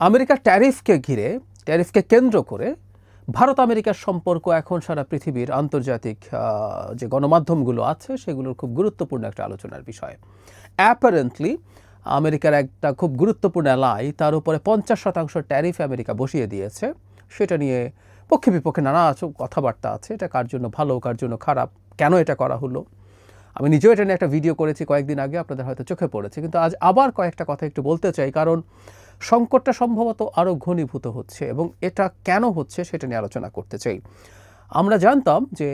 আমেরিকার ট্যারিফকে কেন্দ্র করে ভারত আমেরিকার সম্পর্ক এখন সারা পৃথিবীর আন্তর্জাতিক যে গণমাধ্যমগুলো আছে সেগুলোর খুব গুরুত্বপূর্ণ একটা আলোচনার বিষয়। অ্যাপারেন্টলি আমেরিকার একটা খুব গুরুত্বপূর্ণ অ্যালাই, তার উপরে 50% ট্যারিফ আমেরিকা বসিয়ে দিয়েছে। সেটা নিয়ে পক্ষে বিপক্ষে নানা কথাবার্তা আছে। এটা কার জন্য ভালো, কার জন্য খারাপ, কেন এটা করা হলো। আমি নিজেও এটা নিয়ে একটা ভিডিও করেছি কয়েকদিন আগে, আপনাদের হয়তো চোখে পড়েছে, কিন্তু আজ আবার কয়েকটা কথা একটু বলতে চাই, কারণ সংকটটা সম্ভবত আরও ঘনীভূত হচ্ছে এবং এটা কেন হচ্ছে সেটা নিয়ে আলোচনা করতে চাই। আমরা জানতাম যে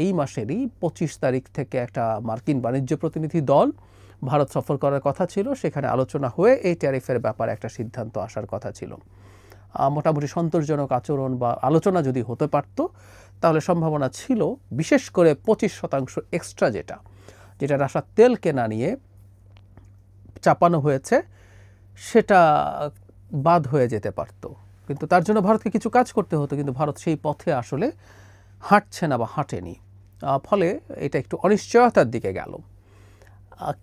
এই মাসেরই 25 তারিখ থেকে একটা মার্কিন বাণিজ্য প্রতিনিধি দল ভারত সফর করার কথা ছিল। সেখানে আলোচনা হয়ে এই ট্যারিফের ব্যাপারে একটা সিদ্ধান্ত আসার কথা ছিল। মোটামুটি সন্তোষজনক আচরণ বা আলোচনা যদি হতে পারত তাহলে সম্ভাবনা ছিল, বিশেষ করে 25% এক্সট্রা যেটা রাশার তেল কেনা নিয়ে চাপানো হয়েছে সেটা বাদ হয়ে যেতে পারত। কিন্তু তার জন্য ভারতকে কিছু কাজ করতে হতো, কিন্তু ভারত সেই পথে আসলে হাঁটছে না বা হাঁটেনি। ফলে এটা একটু অনিশ্চয়তার দিকে গেল।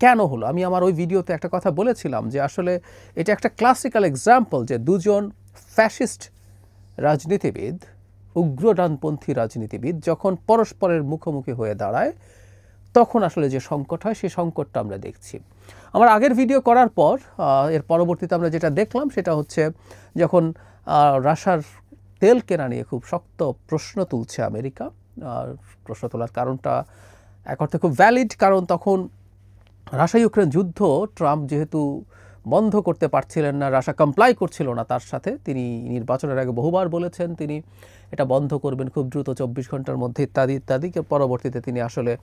কেন হলো? আমি আমার ওই ভিডিওতে একটা কথা বলেছিলাম যে আসলে এটা একটা ক্লাসিক্যাল এক্সাম্পল যে দুজন ফ্যাসিস্ট রাজনীতিবিদ, উগ্র ডানপন্থী রাজনীতিবিদ যখন পরস্পরের মুখোমুখি হয়ে দাঁড়ায় তখন আসলে যে সংকট হয় সেই সংকটটা আমরা দেখছি। আমার আগের ভিডিও করার পর এর পরবর্তীতে আমরা যেটা দেখলাম সেটা হচ্ছে যখন রাশিয়ার তেল কেনা নিয়ে খুব শক্ত প্রশ্ন তুলছে আমেরিকা। প্রশ্ন তোলার কারণটা এক অর্থে খুব ভ্যালিড, কারণ তখন রাশিয়া ইউক্রেন যুদ্ধ ট্রাম্প যেহেতু বন্ধ করতে পারছিলেন না, রাশিয়া কমপ্লাই করছিল না তার সাথে। তিনি নির্বাচনের আগে বহুবার বলেছেন তিনি এটা বন্ধ করবেন খুব দ্রুত, 24 ঘন্টার মধ্যে ইত্যাদি ইত্যাদি। পরবর্তীতে তিনি আসলে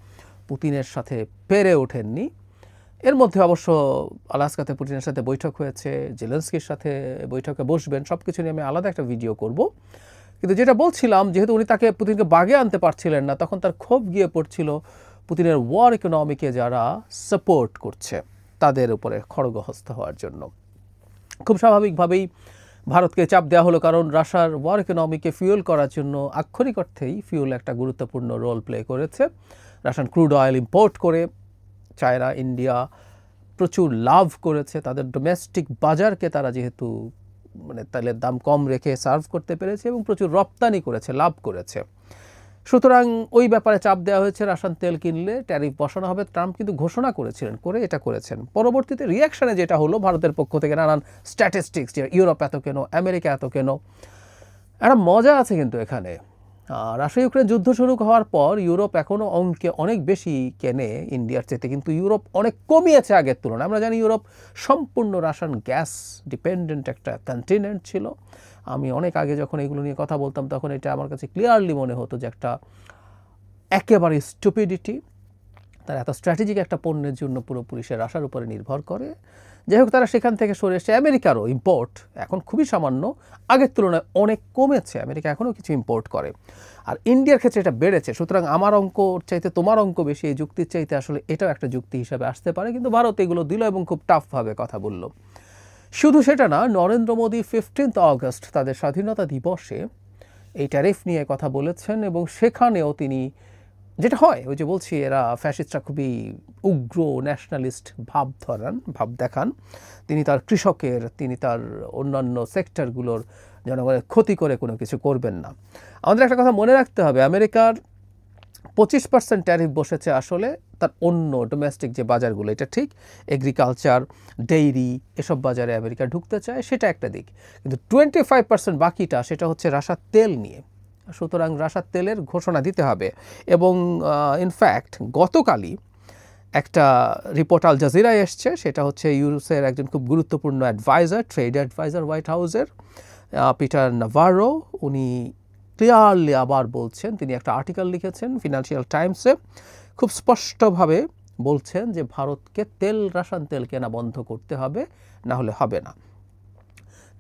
পুতিনের সাথে পেরে ওঠেননি। এর মধ্যে অবশ্য আলাস্কাতে পুতিনের সাথে বৈঠক হয়েছে, জেলেনস্কির সাথে বৈঠকে বসবেন, সব কিছু নিয়ে আমি আলাদা একটা ভিডিও করব। কিন্তু যেটা বলছিলাম, যেহেতু উনি পুতিনকে বাগে আনতে পারছিলেন না, তখন তার ক্ষোভ গিয়ে পড়ছিল পুতিনের ওয়ার ইকোনমিকে যারা সাপোর্ট করছে তাদের উপরে খড়গহস্ত হওয়ার জন্য। খুব স্বাভাবিকভাবেই ভারতকে চাপ দেওয়া হলো, কারণ রাশিয়ার ওয়ার ইকোনমিকে ফিউল করার জন্য আক্ষরিক অর্থেই ফিউল একটা গুরুত্বপূর্ণ রোল প্লে করেছে। রাশিয়ান ক্রুড অয়েল ইম্পোর্ট করে চায়না, ইন্ডিয়া প্রচুর লাভ করেছে। তাদের ডোমেস্টিক বাজারকে তারা যেহেতু তেলের দাম কম রেখে সার্ভ করতে পেরেছে এবং প্রচুর রপ্তানি করেছে, লাভ করেছে। সুতরাং ওই ব্যাপারে চাপ দেওয়া হয়েছে, রাশিয়ান তেল কিনলে ট্যারিফ বসানো হবে। ট্রাম্প কিন্তু ঘোষণা করেছেন। পরবর্তীতে রিয়াকশনে যেটা হলো ভারতের পক্ষ থেকে নানান স্ট্যাটিস্টিক্স, যে ইউরোপ এত কেন, আমেরিকা এত কেন। একটা মজা আছে কিন্তু এখানে। রাশিয়া ইউক্রেন যুদ্ধ শুরু হওয়ার পর ইউরোপ এখনও অঙ্কে অনেক বেশি কেনে ইন্ডিয়ার চেয়ে, কিন্তু ইউরোপ অনেক কমিয়েছে আগের তুলনায়। আমরা জানি ইউরোপ সম্পূর্ণ রাশিয়ান গ্যাস ডিপেন্ডেন্ট একটা কন্টিনেন্ট ছিল। আমি অনেক আগে যখন এগুলো নিয়ে কথা বলতাম তখন এটা আমার কাছে ক্লিয়ারলি মনে হতো যে একটা একেবারে স্টুপিডিটি। তারা এত স্ট্র্যাটেজিক একটা পণ্যের জন্য পুরোপুরি সে রাশিয়ার উপরে নির্ভর করে। যাই হোক, তারা সেখান থেকে সরে এসে আমেরিকারও ইম্পোর্ট এখন খুবই সামান্য, আগের তুলনায় অনেক কমেছে। আমেরিকা এখনও কিছু ইম্পোর্ট করে, আর ইন্ডিয়ার ক্ষেত্রে এটা বেড়েছে। সুতরাং আমার অঙ্ক চাইতে তোমার অঙ্ক বেশি, এই যুক্তির চাইতে আসলে এটাও একটা যুক্তি হিসাবে আসতে পারে। কিন্তু ভারত এগুলো দিল এবং খুব টাফভাবে কথা বলল। শুধু সেটা না, নরেন্দ্র মোদী 15 আগস্ট তাদের স্বাধীনতা দিবসে এই ট্যারিফ নিয়ে কথা বলেছেন এবং সেখানেও তিনি, যেটা হয় ওই যে বলছি এরা ফ্যাসিস্টরা খুবই উগ্র ন্যাশনালিস্ট ভাব দেখান, তিনি তার কৃষকের, তিনি তার অন্যান্য সেক্টরগুলোর জনগণের ক্ষতি করে কোনো কিছু করবেন না। আমাদের একটা কথা মনে রাখতে হবে, আমেরিকার 25% ট্যারিফ বসেছে আসলে তার অন্য ডোমেস্টিক যে বাজারগুলো, এটা ঠিক, এগ্রিকালচার, ডেইরি, এসব বাজারে আমেরিকা ঢুকতে চায়, সেটা একটা দিক। কিন্তু 25% বাকিটা সেটা হচ্ছে রাশিয়ার তেল নিয়ে। সুতরাং রাশিয়ার তেলের ঘোষণা দিতে হবে। এবং ইনফ্যাক্ট গতকালই একটা রিপোর্ট আল জাজিরায় এসছে, সেটা হচ্ছে ইউএসের একজন খুব গুরুত্বপূর্ণ অ্যাডভাইজার, ট্রেড অ্যাডভাইজার হোয়াইট হাউসের, পিটার নাভারো, উনি ক্লিয়ারলি আবার বলছেন, তিনি একটা আর্টিকেল লিখেছেন ফিনান্সিয়াল টাইমসে, খুব স্পষ্টভাবে বলছেন যে ভারতকে রাশিয়ান তেল কেনা বন্ধ করতে হবে, না হলে হবে না।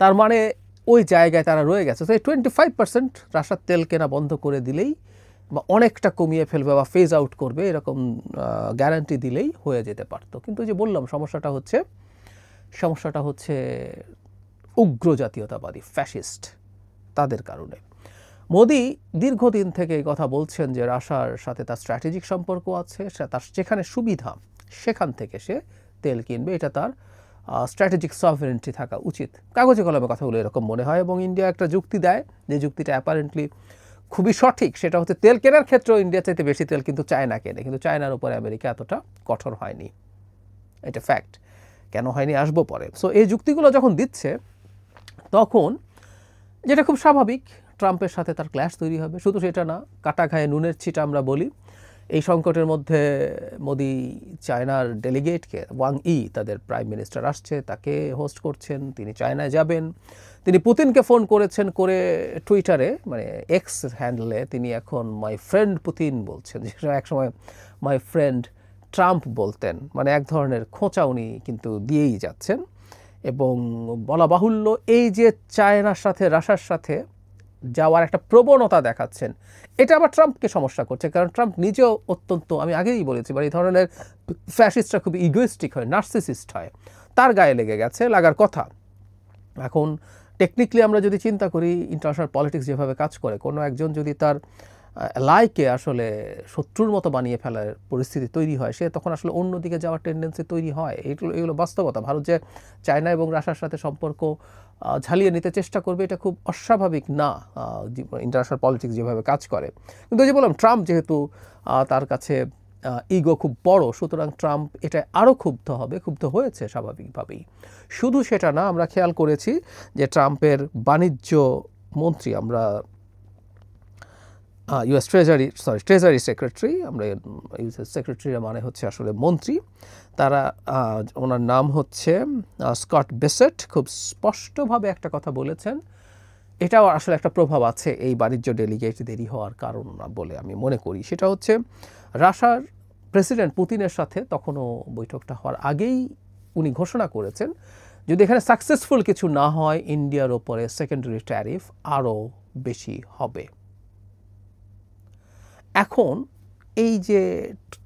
তার মানে ওই জায়গায় তারা রয়ে গেছে। তো এই 25% রাশিয়ার তেল কেনা বন্ধ করে দিলেই বা অনেকটা কমিয়ে ফেলবে বা ফেজ আউট করবে এরকম গ্যারান্টি দিলেই হয়ে যেতে পারত। কিন্তু যে বললাম সমস্যাটা হচ্ছে উগ্র জাতীয়তাবাদী ফ্যাসিস্ট, তাদের কারণে। মোদি দীর্ঘদিন থেকে এই কথা বলছেন যে রাশিয়ার সাথে তার স্ট্র্যাটেজিক সম্পর্ক আছে, তার যেখানে সুবিধা সেখান থেকে সে তেল কিনবে, এটা তার স্ট্র্যাটেজিক সভারেন্টি থাকা উচিত। কাগজে কলমে কথাগুলো এরকম মনে হয়, এবং ইন্ডিয়া একটা যুক্তি দেয়, যে যুক্তিটা অ্যাপারেন্টলি খুবই সঠিক। সেটা হচ্ছে তেল কেনার ক্ষেত্রেও ইন্ডিয়া চাইতে বেশি তেল কিন্তু চায়না কেনে, কিন্তু চায়নার উপরে আমেরিকা এতটা কঠোর হয়নি। এটা ফ্যাক্ট। কেন হয়নি আসবো পরে। সো এই যুক্তিগুলো যখন দিচ্ছে, তখন যেটা খুব স্বাভাবিক, ট্রাম্পের সাথে তার ক্ল্যাশ তৈরি হবে। শুধু সেটা না, কাটা ঘায়ে নুনের ছিটা আমরা বলি। এই সংকটের মধ্যে মোদি চায়নার ডেলিগেটকে, ওয়াং ই তাদের প্রাইম মিনিস্টার আসছে, তাকে হোস্ট করছেন, তিনি চায়নায় যাবেন। তিনি পুতিনকে ফোন করেছেন, করে টুইটারে, মানে এক্স হ্যান্ডেলে তিনি এখন মাই ফ্রেন্ড পুতিন বলছেন, যেটা একসময় মাই ফ্রেন্ড ট্রাম্প বলতেন। মানে এক ধরনের খোঁচা উনি কিন্তু দিয়েই যাচ্ছেন। এবং বলা বাহুল্য, এই যে চায়নার সাথে রাশিয়ার সাথে যাওয়ার একটা প্রবণতা দেখাচ্ছেন, এটা আবার ট্রাম্পকে সমস্যা করছে। কারণ ট্রাম্প নিজেও অত্যন্ত, আমি আগেই বলেছি, এই ধরনের ফ্যাসিস্টরা খুব ইগোইস্টিক হয়, নার্সিসিস্ট হয়, তার গায়ে লেগে গেছে, লাগার কথা। এখন টেকনিক্যালি আমরা যদি চিন্তা করি, ইন্টারন্যাশনাল পলিটিক্স যেভাবে কাজ করে, কোনো একজন যদি তার লাইকে আসলে শত্রুর মতো বানিয়ে ফেলার পরিস্থিতি তৈরি হয়, সে তখন আসলে অন্যদিকে যাওয়ার টেন্ডেন্সি তৈরি হয়। এগুলো বাস্তবতা। ভারত যে চায়না এবং রাশিয়ার সাথে সম্পর্ক ঝালিয়ে নিতে চেষ্টা করবে, এটা খুব অস্বাভাবিক না, ইন্টারন্যাশনাল পলিটিক্স যেভাবে কাজ করে। কিন্তু যে বললাম, ট্রাম্প যেহেতু তার কাছে ইগো খুব বড়, সুতরাং ট্রাম্প এটা আরও ক্ষুব্ধ হবে, ক্ষুব্ধ হয়েছে স্বাভাবিকভাবেই। শুধু সেটা না, আমরা খেয়াল করেছি যে ট্রাম্পের বাণিজ্য মন্ত্রী, আমরা ইউএস ট্রেজারি সেক্রেটারি, আমরা ইউএস সেক্রেটারি মানে হচ্ছে আসলে মন্ত্রী, তারা, ওনার নাম হচ্ছে স্কট বেসেট, খুব স্পষ্টভাবে একটা কথা বলেছেন। এটাও আসলে একটা প্রভাব আছে এই বাণিজ্য ডেলিগেট দেরি হওয়ার কারণ না বলে আমি মনে করি। সেটা হচ্ছে, রাশিয়ার প্রেসিডেন্ট পুতিনের সাথে তখনও বৈঠকটা হওয়ার আগেই উনি ঘোষণা করেছেন, যদি এখানে সাকসেসফুল কিছু না হয়, ইন্ডিয়ার ওপরে সেকেন্ডারি ট্যারিফ আরও বেশি হবে। এখন এই যে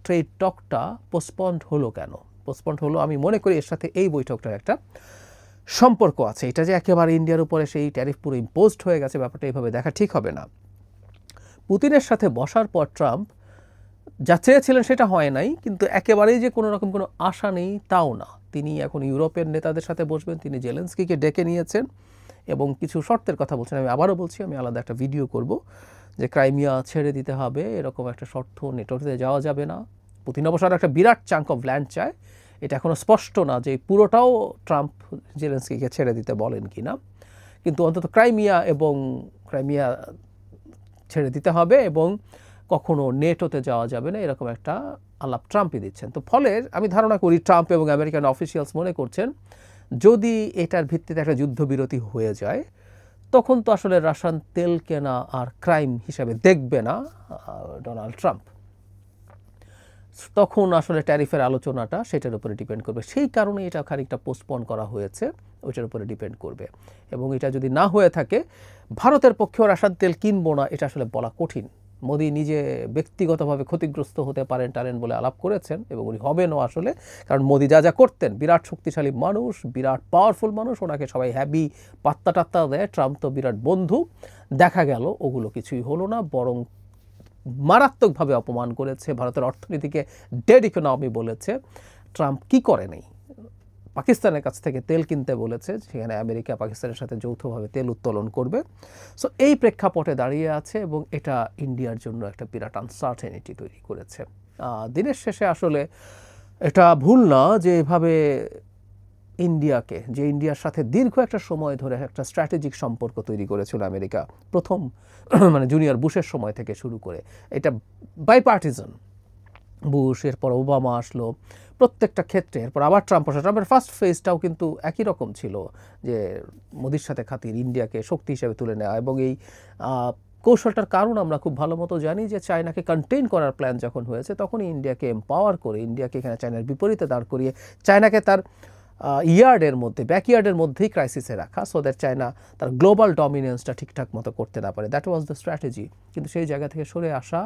ট্রেড টকটা পোস্টপন্ড হলো কেন? পোস্টপন্ড হলো, আমি মনে করি এর সাথে এই বৈঠকটার একটা সম্পর্ক আছে। এটা যে একেবারে ইন্ডিয়ার উপরে সেই ট্যারিফ পুরো ইম্পোজড হয়ে গেছে, ব্যাপারটা এইভাবে দেখা ঠিক হবে না। পুতিনের সাথে বসার পর ট্রাম্প যা চেয়েছিলেন সেটা হয় নাই, কিন্তু একেবারেই যে কোনো রকম কোনো আশা নেই তাও না। তিনি এখন ইউরোপের নেতাদের সাথে বসবেন, তিনি জেলেন্সকিকে ডেকে নিয়েছেন এবং কিছু শর্তের কথা বলছেন। আমি আবারও বলছি, আমি আলাদা একটা ভিডিও করব, যে ক্রাইমিয়া ছেড়ে দিতে হবে এরকম একটা শর্ত, নেটোতে যাওয়া যাবে না। পুতিন অবশ্য একটা বিরাট চাঙ্ক অফ ল্যান্ড চায়, এটা এখনও স্পষ্ট না যে পুরোটাও ট্রাম্প জেলেন্সকিকে ছেড়ে দিতে বলেন কি না, কিন্তু অন্তত ক্রাইমিয়া ছেড়ে দিতে হবে এবং কখনো নেটোতে যাওয়া যাবে না, এরকম একটা আলাপ ট্রাম্পই দিচ্ছেন। তো ফলে আমি ধারণা করি ট্রাম্প এবং আমেরিকান অফিসিয়ালস মনে করছেন, যদি এটার ভিত্তিতে একটা যুদ্ধবিরতি হয়ে যায়, তখন তো আসলে রাশিয়ান তেল কেনা আর ক্রাইম হিসাবে দেখবে না ডোনাল্ড ট্রাম্প। তখন আসলে ট্যারিফের আলোচনাটা সেটার উপরে ডিপেন্ড করবে। সেই কারণে এটা খানিকটা পোস্টপোন করা হয়েছে, ওইটার উপরে ডিপেন্ড করবে। এবং এটা যদি না হয়ে থাকে, ভারতের পক্ষেও রাশিয়ান তেল কিনবো না, এটা আসলে বলা কঠিন। মোদি নিজে ব্যক্তিগতভাবে ক্ষতিগ্রস্ত হতে টারেন বলে আলাপ করেছেন, এবং উনি হবেনও আসলে। কারণ মোদি যা যা করতেন, বিরাট শক্তিশালী মানুষ, বিরাট পাওয়ারফুল মানুষ, ওনাকে সবাই হ্যাবি পাত্তা টাত্তা দেয়, ট্রাম্প তো বিরাট বন্ধু। দেখা গেল ওগুলো কিছুই হলো না, বরং মারাত্মকভাবে অপমান করেছে, ভারতের অর্থনীতিকে ডেড ইকোনমি বলেছে। ট্রাম্প কি করে নেই, পাকিস্তানের কাছ থেকে তেল কিনতে বলেছে, সেখানে আমেরিকা পাকিস্তানের সাথে যৌথভাবে তেল উত্তোলন করবে। সো এই প্রেক্ষাপটে দাঁড়িয়ে আছে, এবং এটা ইন্ডিয়ার জন্য একটা বিরাট আনসার্টেনিটি তৈরি করেছে। দিনের শেষে আসলে এটা ভুল না যে এভাবে ইন্ডিয়ার সাথে দীর্ঘ একটা সময় ধরে একটা স্ট্র্যাটেজিক সম্পর্ক তৈরি করেছিল আমেরিকা, প্রথম মানে জুনিয়র বুশের সময় থেকে শুরু করে। এটা বাইপার্টিজান, বুশ, এরপর ওবামা আসলো, প্রত্যেকটা ক্ষেত্রে, এরপর আবার ট্রাম্প আসলো। ট্রাম্পের ফার্স্ট ফেজটাও কিন্তু একই রকম ছিল, যে মোদির সাথে খাতির, ইন্ডিয়াকে শক্তি হিসেবে তুলে নেওয়া। এবং এই কৌশলটার কারণ আমরা খুব ভালো মতো জানি, যে চায়নাকে কন্টেইন করার প্ল্যান যখন হয়েছে, তখনই ইন্ডিয়াকে এম্পাওয়ার করে, ইন্ডিয়াকে এখানে চায়নার বিপরীতে দাঁড় করিয়ে, চায়নাকে তার ব্যাকইয়ার্ডের মধ্যেই ক্রাইসিসে রাখা, সো দ্যাট চায়না তার গ্লোবাল ডমিনেন্সটা ঠিকঠাক মতো করতে না পারে। That was the strategy. কিন্তু সেই জায়গা থেকে সরে আসা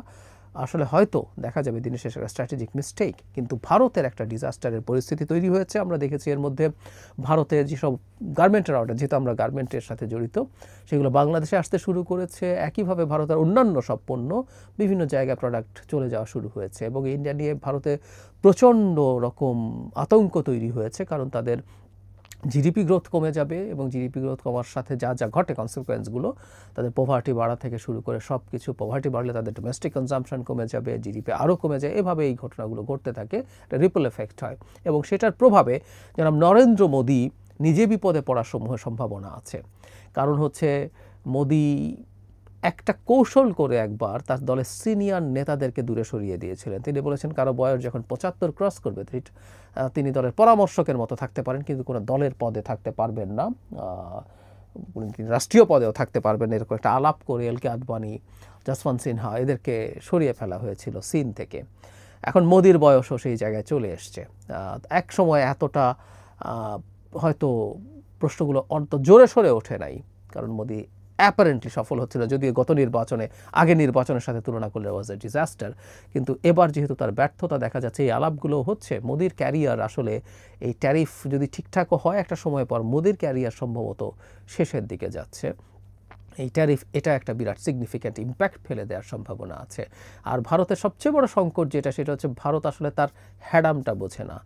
আসলে হয়তো দেখা যাবে দিনের শেষে একটা স্ট্র্যাটেজিক মিস্টেক, কিন্তু ভারতের একটা ডিজাস্টারের পরিস্থিতি তৈরি হয়েছে। আমরা দেখেছি এর মধ্যে ভারতের যেসব গার্মেন্টের অর্ডার, যেহেতু আমরা গার্মেন্টের সাথে জড়িত, সেগুলো বাংলাদেশে আসতে শুরু করেছে। একইভাবে ভারতের অন্যান্য সব পণ্য বিভিন্ন জায়গায় প্রোডাক্ট চলে যাওয়া শুরু হয়েছে, এবং ইন্ডিয়া নিয়ে ভারতে প্রচণ্ড রকম আতঙ্ক তৈরি হয়েছে, কারণ তাদের জিডিপি গ্রোথ কমে যাবে এবং জিডিপি গ্রোথ কমার সাথে যা যা ঘটে কনসিকুয়েন্সগুলো, তাদের পভার্টি বাড়া থেকে শুরু করে সব কিছু, পভার্টি বাড়লে তাদের ডোমেস্টিক কনজাম্পশন কমে যাবে, জিডিপি আরও কমে যায়, এভাবে এই ঘটনাগুলো ঘটতে থাকে, একটা রিপল এফেক্ট হয় এবং সেটার প্রভাবে জনাব নরেন্দ্র মোদী নিজে বিপদে পড়ার সম্ভাবনা আছে। কারণ হচ্ছে মোদী একটা কৌশল করে একবার তার দলের সিনিয়র নেতাদেরকে দূরে সরিয়ে দিয়েছিলেন। তিনি বলেছেন কারো বয়স যখন ৭৫ ক্রস করবে তিনি দলের পরামর্শকের মতো থাকতে পারেন, কিন্তু কোনো দলের পদে থাকতে পারবেন না, রাষ্ট্রীয় পদেও থাকতে পারবেন, এরকম একটা আলাপ করে এলকে আদবানি, যশবন্ত সিনহা এদেরকে সরিয়ে ফেলা হয়েছিল সিন থেকে। এখন মোদির বয়সও সেই জায়গায় চলে এসছে। এক সময় এতটা হয়তো প্রশ্নগুলো অন্ত জোরে সরে ওঠে নাই, কারণ মোদি অ্যাপারেন্টলি সফল হচ্ছিল, যদিও গত নির্বাচনে আগের নির্বাচনের সাথে তুলনা করলে ওয়াজ এ ডিজাস্টার। কিন্তু এবার যেহেতু তার ব্যর্থতা দেখা যাচ্ছে, এই আলাপগুলো হচ্ছে, মোদির ক্যারিয়ার আসলে এই ট্যারিফ যদি ঠিকঠাকও হয় একটা সময় পর মোদির ক্যারিয়ার সম্ভবত শেষের দিকে যাচ্ছে। এই ট্যারিফ এটা একটা বিরাট সিগনিফিক্যান্ট ইম্প্যাক্ট ফেলে দেওয়ার সম্ভাবনা আছে। আর ভারতের সবচেয়ে বড় সংকট যেটা, সেটা হচ্ছে ভারত আসলে তার হ্যাডামটা বোঝে না,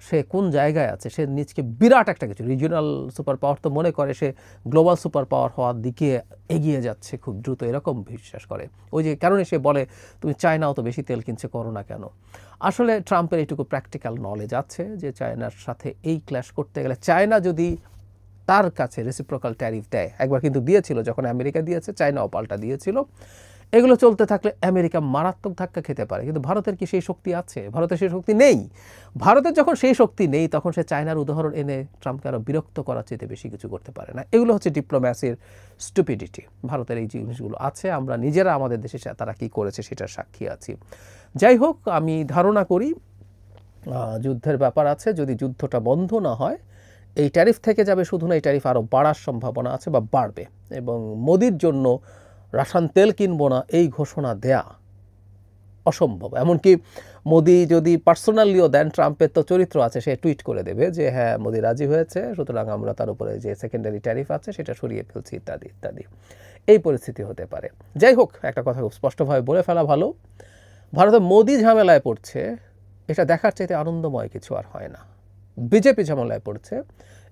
সে কোন জায়গায় আছে। সে নিজকে বিরাট একটা কিছু রিজিওনাল সুপার পাওয়ার তো মনে করে, সে গ্লোবাল সুপার পাওয়ার হওয়ার দিকে এগিয়ে যাচ্ছে খুব দ্রুত, এরকম বিশ্বাস করে। ওই যে কারণে সে বলে তুমি চায়নাও তো বেশি তেল কিনছে, করো না কেন। আসলে ট্রাম্পের এইটুকু প্র্যাকটিক্যাল নলেজ আছে যে চায়নার সাথে এই ক্ল্যাশ করতে গেলে, চায়না যদি তার কাছে রেসিপ্রোকাল ট্যারিফ দেয়, একবার কিন্তু দিয়েছিল যখন আমেরিকা দিয়েছে, চায়নাও পাল্টা দিয়েছিল, এগুলো চলতে থাকলে আমেরিকা মারাত্মক ধাক্কা খেতে পারে। কিন্তু ভারতের কি সেই শক্তি আছে? ভারতের সেই শক্তি নেই। ভারতের যখন সেই শক্তি নেই, তখন সে চায়নার উদাহরণ এনে ট্রাম্পকে আরও বিরক্ত করার চেয়ে বেশি কিছু করতে পারে না। এগুলো হচ্ছে ডিপ্লোম্যাসির স্টুপিডিটি। ভারতের এই জিনিসগুলো আছে, আমরা নিজেরা আমাদের দেশে তারা কী করেছে সেটার সাক্ষী আছি। যাই হোক, আমি ধারণা করি যুদ্ধের ব্যাপার আছে, যদি যুদ্ধটা বন্ধ না হয়, এই ট্যারিফ থেকে যাবে শুধু না, এই ট্যারিফ আরও বাড়ার সম্ভাবনা আছে বা বাড়বে। এবং মোদির জন্য রাসায়ন তেল কিনবো না এই ঘোষণা দেয়া অসম্ভব। এমনকি মোদি যদি পার্সোনালিও দেন, ট্রাম্পের তো চরিত্র আছে, সে টুইট করে দেবে যে হ্যাঁ মোদি রাজি হয়েছে, সুতরাং আমরা তার উপরে যে সেকেন্ডারি ট্যারিফ আছে সেটা সরিয়ে ফেলছি, ইত্যাদি ইত্যাদি। এই পরিস্থিতি হতে পারে। যাই হোক, একটা কথা খুব স্পষ্টভাবে বলে ফেলা ভালো, ভারতে মোদি ঝামেলায় পড়ছে, এটা দেখার চাইতে আনন্দময় কিছু আর হয় না। বিজেপি ঝামেলায় পড়ছে,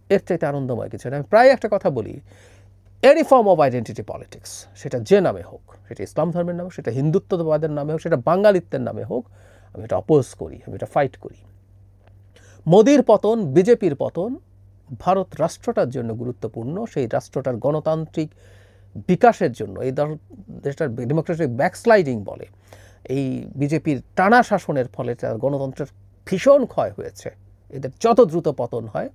এর চাইতে আনন্দময় কিছু না। আমি প্রায় একটা কথা বলি, any form of identity politics, সেটা যে নামে হোক, সেটা ইসলাম ধর্মের নামে, সেটা হিন্দুত্ববাদের নামে হোক, সেটা বাঙালিত্বের নামে হোক, আমি এটা অপোজ করি, আমি এটা ফাইট করি। মোদির পতন, বিজেপির পতন ভারত রাষ্ট্রটার জন্য গুরুত্বপূর্ণ। সেই রাষ্ট্রটার গণতান্ত্রিক বিকাশের জন্য, এই দেশটার ডেমোক্রেটিক ব্যাকস্লাইডিং বলে, এই বিজেপির টানা শাসনের ফলে তার গণতন্ত্রের ভীষণ ক্ষয় হয়েছে। এদের যত দ্রুত পতন হয়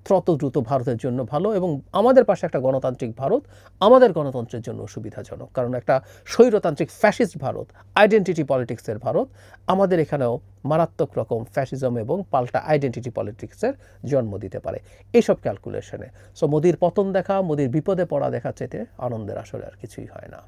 তত দ্রুত ভারতের জন্য ভালো। এবং আমাদের পাশে একটা গণতান্ত্রিক ভারত আমাদের গণতন্ত্রের জন্য সুবিধাজনক, কারণ একটা স্বৈরতান্ত্রিক ফ্যাসিস্ট ভারত, আইডেন্টিটি পলিটিক্সের ভারত, আমাদের এখানেও মারাত্মক রকম ফ্যাসিজম এবং পাল্টা আইডেন্টিটি পলিটিক্সের জন্ম দিতে পারে এইসব ক্যালকুলেশনে। সো মোদির পতন দেখা, মোদির বিপদে পড়া দেখার চাইতে আনন্দের আসলে আর কিছুই হয় না।